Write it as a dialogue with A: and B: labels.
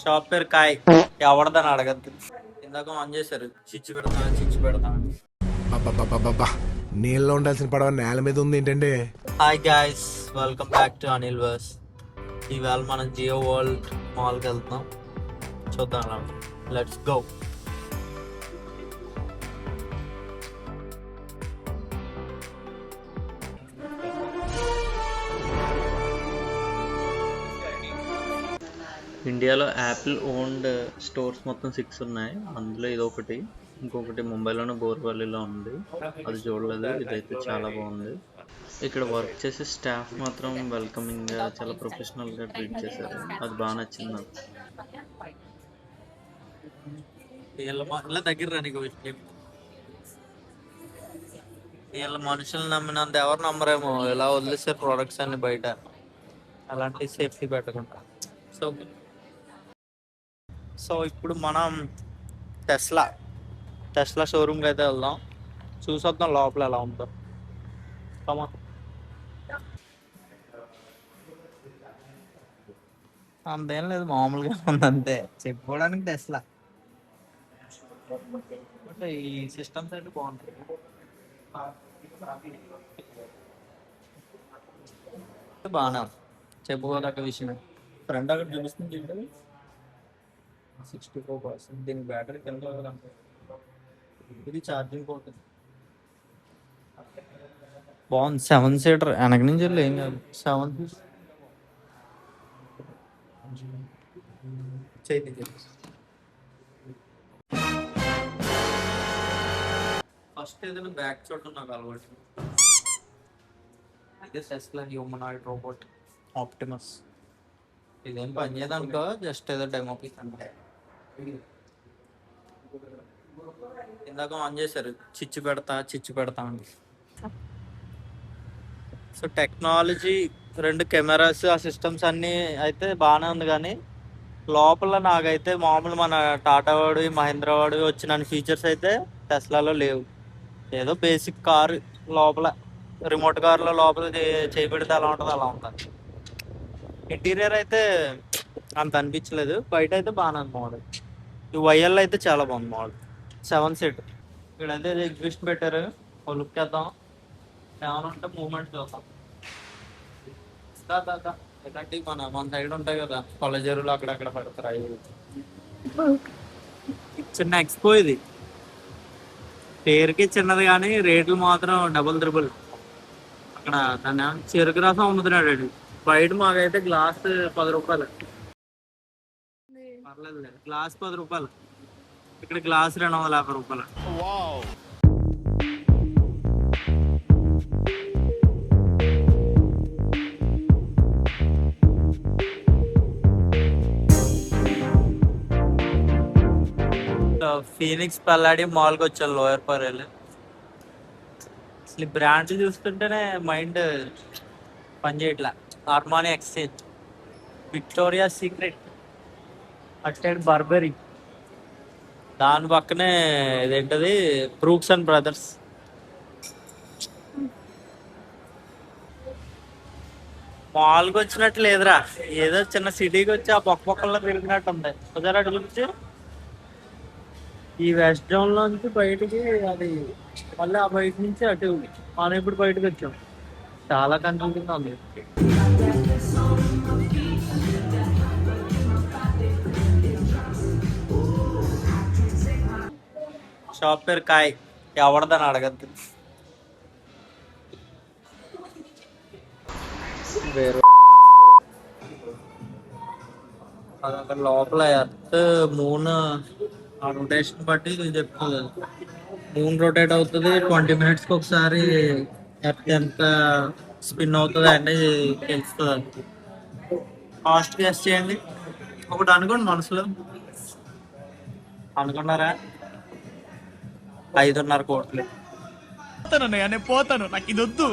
A: Shop పేరు కాయ్. ఎవడదని అడగద్దు. ఇందాక ఆన్ చేశారు, చిచ్చు పెడతా అని.
B: అబ్బబ్బబ్బబ్బబ్బా, నీళ్ళలో ఉండాల్సిన పడవ నేల మీద ఉంది ఏంటండి?
A: Hi guys, welcome back to Anil verse. ఇవాళ మనం జియో వరల్డ్ మాల్కి వెళ్తున్నాం. చూద్దాం, లెట్స్ గో. ఇండియాలో యాపిల్ ఓన్డ్ స్టోర్స్ మొత్తం 6 ఉన్నాయి. అందులో ఇది ఒకటి. ఇంకొకటి ముంబైలోనే బోర్వల్లిలో ఉంది, అది చూడలేదు. ఇదైతే చాలా బాగుంది. ఇక్కడ వర్క్ చేసే స్టాఫ్ మాత్రం వెల్కమింగ్ గా చాలా ప్రొఫెషనల్ గా ట్రీట్ చేశారు. అది బాగా నచ్చింది నాకు. దగ్గర వీళ్ళ మనుషులు నమ్మినంత ఎవరు నమ్మరేమో. ఇలా వదిలేసారు ప్రోడక్ట్స్ అన్ని బయట, అలాంటి సేఫ్టీ పెట్టకుండా. సో ఇప్పుడు మనం టెస్లా షోరూమ్కి అయితే వెళ్దాం. చూసొద్దాం లోపల ఎలా ఉందో. అంతేం లేదు, మామూలుగా ఉంది అంతే. చెప్పుకోవడానికి టెస్లా అంటే ఈ సిస్టమ్స్ అయితే బాగుంటాయి. బాగా చెప్పుకోదగ్గ విషయం. ఫ్రంట్ అక్కడ చూపిస్తుంది 64%. దీని బ్యాటరీ కింద ఇది ఛార్జింగ్ పోతుంది. బాగుంది. 7 సీటర్ వెనక నుంచి వెళ్ళి ఏం కాదు. 7 ఫస్ట్ ఏదైనా బ్యాక్ చూడటం నాకు అలవాటు. ఇదే టెస్లా హ్యూమనాయిడ్ రోబోట్ ఆప్టిమస్. ఇదేం పని చేయదనుకో, జస్ట్ ఏదో డెమో పీస్ అంటే. ఇందాక ఆన్ చేశారు, చిచ్చు పెడతా అండి. సో టెక్నాలజీ, 2 కెమెరాస్, ఆ సిస్టమ్స్ అన్నీ అయితే బాగానే ఉంది. కానీ లోపల నాకైతే మామూలు మన టాటా వాడు, మహేంద్ర వాడు వచ్చిన ఫీచర్స్ అయితే టెస్లాలో లేవు. ఏదో బేసిక్ కారు లోపల, రిమోట్ కార్లో లోపల చేయబెడితే అలా ఉంటుంది, అలా ఉంటుంది. ఇంటీరియర్ అయితే అంత అనిపించలేదు. బయట అయితే బాగానే ఉంది మోడల్. ఈ వైఎల్ అయితే చాలా బాగుంది మోడల్. 7 సీటర్. ఇక్కడైతే ఎగ్జిబిషన్ పెట్టారు, ఒక లుక్ వేద్దాం. ఏమైనా ఉంటే మూమెంట్స్ చూద్దాం. ఇలాంటి మన సైడ్ ఉంటాయి కదా, కొలజరులు అక్కడక్కడ పెడతారు. అవి చిన్న ఎక్స్పో ఇది. పేరుకి చిన్నది కానీ రేట్లు మాత్రం డబుల్ త్రిబుల్. అక్కడ దాన్ని చెరుకు రసం అమ్ముతున్నాడు. బయట మాకైతే గ్లాస్ 10 రూపాయలు. పర్లేదు, గ్లాస్ 10 రూపాయలు. ఇక్కడ గ్లాస్ 250 రూపాయలు. ఫీనిక్స్ పల్లాడి మాల్కి వచ్చాను, లోయర్ పరేల్. అసలు బ్రాండ్లు చూస్తుంటేనే మైండ్ పనిచేయట్లా. అర్మానీ ఎక్స్చేంజ్, విక్టోరియా సీక్రెట్, అటెడ్ బర్బరీ, దాని పక్కనే ఇదేంటది బ్రూక్స్ అండ్ బ్రదర్స్. మాల్కి వచ్చినట్టు లేదురా, ఏదో చిన్న సిటీకి వచ్చి ఆ పక్కలో తిరిగినట్టు ఉంది. ఒకసారి అటు చూపించి, ఈ వెస్ట్ జోన్ లోంచి బయటికి అది మళ్ళీ ఆ బయట నుంచి అటు మనం ఇప్పుడు బయటకు వచ్చాం. చాలా కన్ఫ్యూజింగ్ ఉంది. షాప్ పేరు కాయ్. ఎవడదని అడగద్దు. వేరే అక్కడ లోపల ఎర్త్ మూన్ ఆ రొటేషన్ బట్టి చెప్తుంది. మూన్ రొటేట్ అవుతుంది 20 minutes ఒకసారి. ఎర్త్ ఎంత స్పిన్ అవుతుంది అంటే తెలుస్తుంది. కాస్ట్ గెస్ చేయండి. ఒకటి అనుకోండి మనసులో. అనుకున్నారా? 5.5 కోట్లు.
C: పోతాను, నాకు ఇది వద్దు.